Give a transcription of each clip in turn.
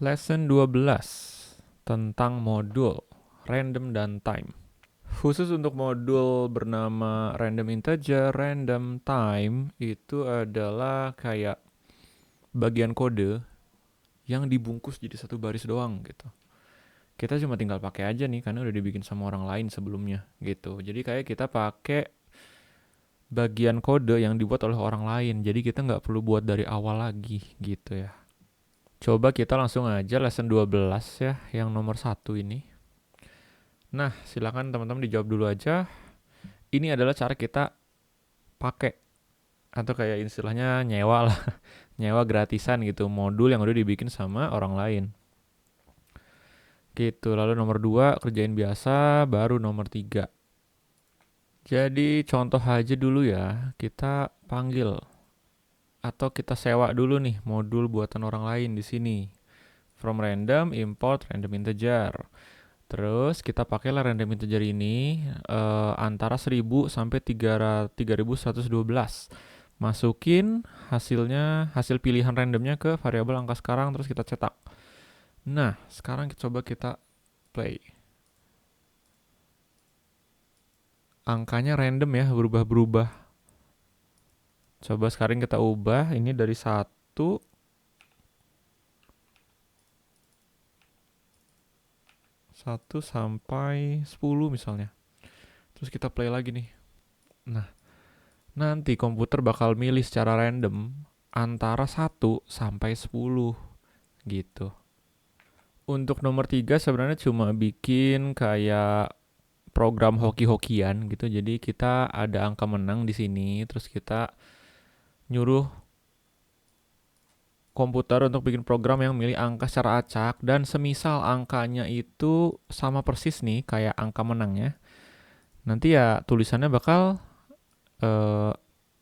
Lesson 12 tentang modul random dan time. Khusus untuk modul bernama random integer, random time itu adalah kayak bagian kode yang dibungkus jadi satu baris doang gitu. Kita cuma tinggal pakai aja nih karena udah dibikin sama orang lain sebelumnya gitu. Jadi kayak kita pakai bagian kode yang dibuat oleh orang lain. Jadi kita nggak perlu buat dari awal lagi gitu ya. Coba kita langsung aja lesson 12 ya, yang nomor 1 ini. Nah, silakan teman-teman dijawab dulu aja. Ini adalah cara kita pakai atau kayak istilahnya nyewa lah, nyewa gratisan gitu, modul yang udah dibikin sama orang lain. Gitu, lalu nomor 2 kerjain biasa, baru nomor 3. Jadi contoh aja dulu ya, kita panggil atau kita sewa dulu nih modul buatan orang lain di sini. From random, import random integer. Terus kita pakailah random integer ini antara 1000 sampai 3112. Masukin hasilnya, hasil pilihan randomnya ke variabel angka sekarang, terus kita cetak. Nah, sekarang coba kita play. Angkanya random ya, berubah-berubah. Coba sekarang kita ubah, ini dari 1 sampai 10 misalnya. Terus kita play lagi nih. Nah, nanti komputer bakal milih secara random antara 1 sampai 10 gitu. Untuk nomor 3 sebenarnya cuma bikin kayak program hoki-hokian gitu. Jadi kita ada angka menang di sini, terus kita nyuruh komputer untuk bikin program yang milih angka secara acak, dan semisal angkanya itu sama persis nih kayak angka menangnya, nanti ya tulisannya bakal eh,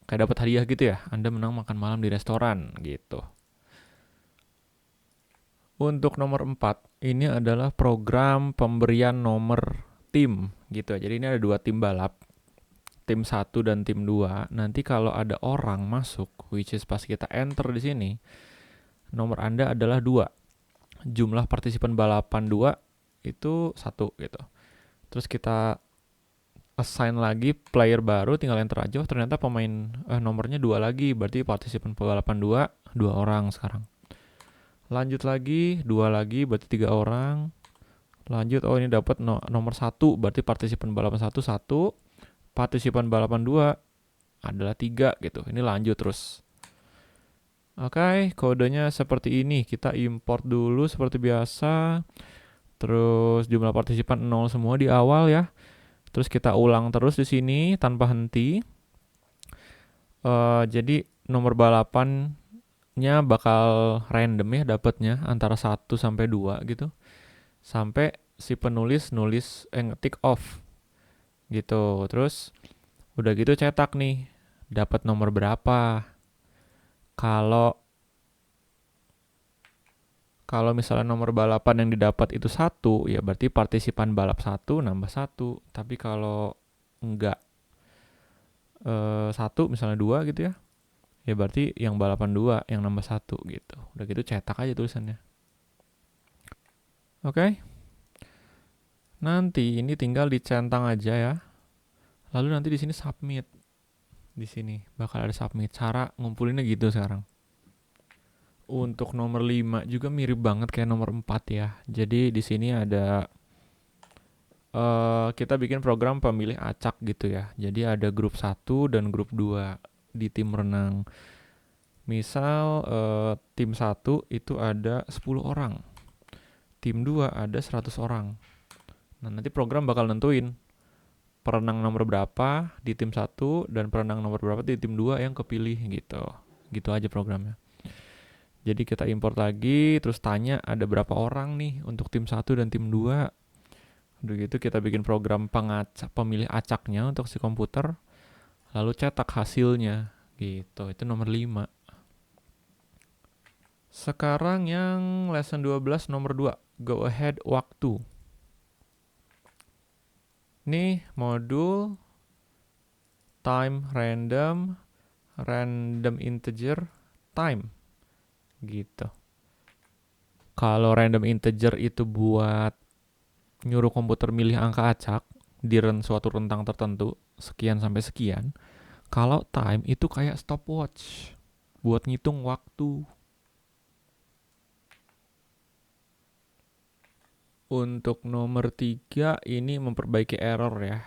kayak dapat hadiah gitu ya. Anda menang makan malam di restoran gitu. Untuk nomor 4, ini adalah program pemberian nomor tim gitu. Jadi ini ada 2 tim balap, tim 1 dan tim 2. Nanti kalau ada orang masuk, which is pas kita enter di sini, nomor Anda adalah 2. Jumlah partisipan balapan 2 itu 1 gitu. Terus kita assign lagi player baru, tinggal enter aja. Ternyata pemain nomornya 2 lagi, berarti partisipan balapan 2 orang sekarang. Lanjut lagi, 2 lagi, berarti 3 orang. Lanjut, oh ini dapat nomor 1, berarti partisipan balapan 1, partisipan balapan 2 adalah 3 gitu. Ini lanjut terus. Oke, kodenya seperti ini. Kita import dulu seperti biasa. Terus jumlah partisipan 0 semua di awal ya. Terus kita ulang terus di sini tanpa henti. Jadi nomor balapannya bakal random ya dapatnya antara 1 sampai 2 gitu. Sampai si penulis ngetik off gitu. Terus udah gitu cetak nih, dapat nomor berapa. Kalau kalau misalnya nomor balapan yang didapat itu 1, ya berarti partisipan balap 1 nambah 1. Tapi kalau enggak 1 misalnya 2 gitu ya, ya berarti yang balapan 2 yang nambah 1 gitu. Udah gitu cetak aja tulisannya. Oke. Nanti ini tinggal dicentang aja ya. Lalu nanti di sini submit. Di sini bakal ada submit. Cara ngumpulinnya gitu sekarang. Untuk nomor 5 juga mirip banget kayak nomor 4 ya. Jadi di sini ada kita bikin program pemilih acak gitu ya. Jadi ada grup 1 dan grup 2 di tim renang. Misal tim 1 itu ada 10 orang. Tim 2 ada 100 orang. Nah, nanti program bakal nentuin perenang nomor berapa di tim 1 dan perenang nomor berapa di tim 2 yang kepilih gitu. Gitu aja programnya. Jadi kita import lagi, terus tanya ada berapa orang nih untuk tim 1 dan tim 2. Udah gitu kita bikin program pemilih acaknya untuk si komputer, lalu cetak hasilnya gitu. Itu nomor 5. Sekarang yang lesson 12 nomor 2, go ahead waktu. Nih modul time random, random integer, time gitu. Kalau random integer itu buat nyuruh komputer milih angka acak di suatu rentang tertentu, sekian sampai sekian. Kalau time itu kayak stopwatch buat ngitung waktu. Untuk nomor 3 ini memperbaiki error ya.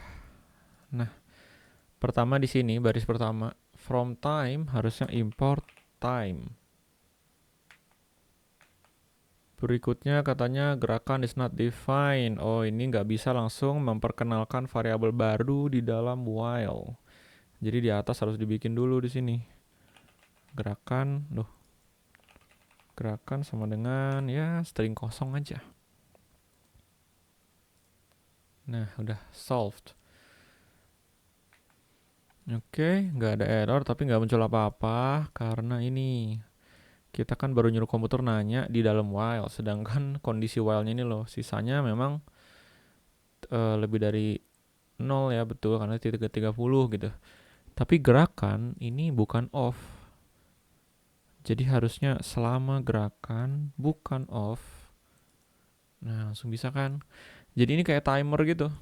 Nah, pertama di sini baris pertama, from time harusnya import time. Berikutnya katanya gerakan is not defined. Oh, ini nggak bisa langsung memperkenalkan variabel baru di dalam while. Jadi di atas harus dibikin dulu di sini. Gerakan sama dengan ya string kosong aja. Nah, udah solved. Oke, nggak ada error tapi nggak muncul apa-apa karena ini kita kan baru nyuruh komputer nanya di dalam while, sedangkan kondisi while-nya ini loh, sisanya memang lebih dari 0 ya, betul, karena titik ke 30 gitu. Tapi gerakan ini bukan off. Jadi harusnya selama gerakan bukan off. Nah, langsung bisa kan? Jadi ini kayak timer gitu.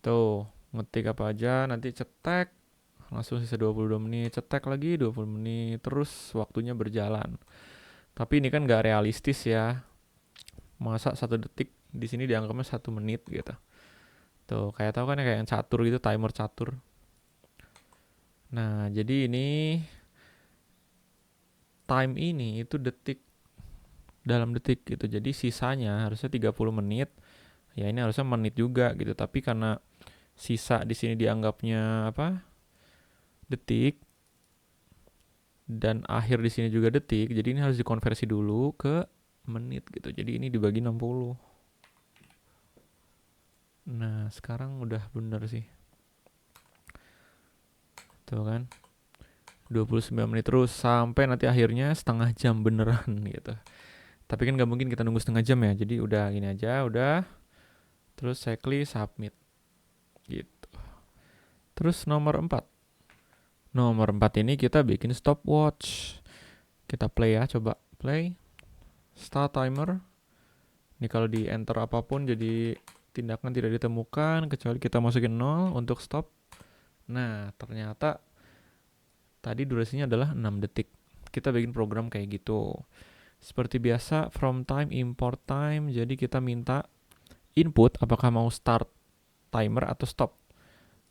Tuh, ngetik apa aja, nanti cetek, langsung sisa 22 menit, cetek lagi 20 menit, terus waktunya berjalan. Tapi ini kan gak realistis ya. Masa 1 detik di sini dianggapnya 1 menit gitu. Tuh, kayak tahu kan ya, kayak yang catur gitu, timer catur. Nah, jadi ini time ini itu detik dalam detik gitu. Jadi sisanya harusnya 30 menit. Ya ini harusnya menit juga gitu. Tapi karena sisa di sini dianggapnya apa? Detik, dan akhir di sini juga detik, jadi ini harus dikonversi dulu ke menit gitu. Jadi ini dibagi 60. Nah, sekarang udah bener sih. Tuh kan. 29 menit terus sampai nanti akhirnya setengah jam beneran gitu. Tapi kan gak mungkin kita nunggu setengah jam ya. Jadi udah gini aja, udah. Terus saya klik submit gitu. Terus nomor 4. Nomor 4 ini kita bikin stopwatch. Kita play ya, coba play. Start timer. Ini kalau di enter apapun jadi tindakan tidak ditemukan kecuali kita masukin 0 untuk stop. Nah, ternyata tadi durasinya adalah 6 detik. Kita bikin program kayak gitu. Seperti biasa, from time import time. Jadi kita minta input apakah mau start timer atau stop.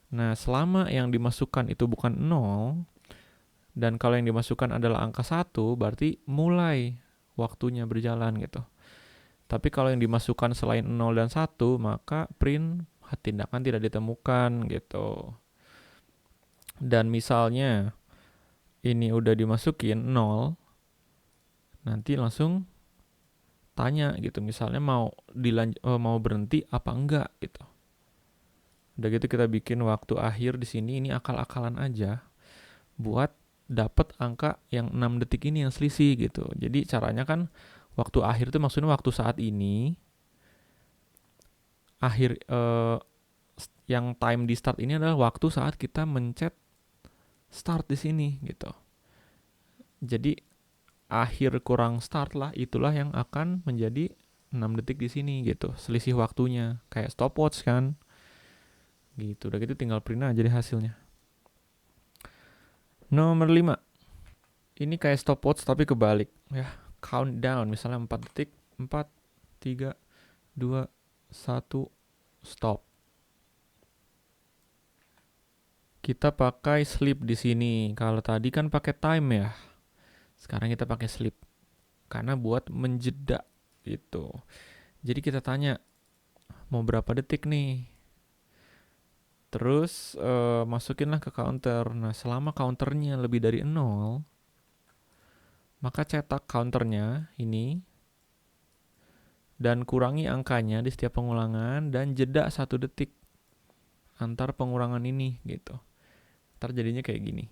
Nah, selama yang dimasukkan itu bukan 0, dan kalau yang dimasukkan adalah angka 1, berarti mulai waktunya berjalan gitu. Tapi kalau yang dimasukkan selain 0 dan 1, maka print tindakan tidak ditemukan gitu. Dan misalnya ini udah dimasukin 0, nanti langsung tanya gitu. Misalnya mau berhenti apa enggak gitu. Udah gitu kita bikin waktu akhir di sini, ini akal-akalan aja buat dapat angka yang 6 detik ini yang selisih gitu. Jadi caranya kan waktu akhir itu maksudnya waktu saat ini. Akhir yang time di start ini adalah waktu saat kita mencet start di sini gitu. Jadi akhir kurang start lah, itulah yang akan menjadi 6 detik di sini gitu. Selisih waktunya kayak stopwatch kan. Gitu. Udah gitu tinggal print aja deh hasilnya. Nomor 5. Ini kayak stopwatch tapi kebalik ya. Countdown misalnya 4 detik, 4 3 2 1 stop. Kita pakai sleep di sini. Kalau tadi kan pakai time ya. Sekarang kita pakai sleep karena buat menjeda gitu. Jadi kita tanya mau berapa detik nih. Terus masukinlah ke counter. Nah, selama counternya lebih dari 0, maka cetak counternya ini dan kurangi angkanya di setiap pengulangan dan jeda 1 detik antar pengurangan ini gitu. Ntar jadinya kayak gini.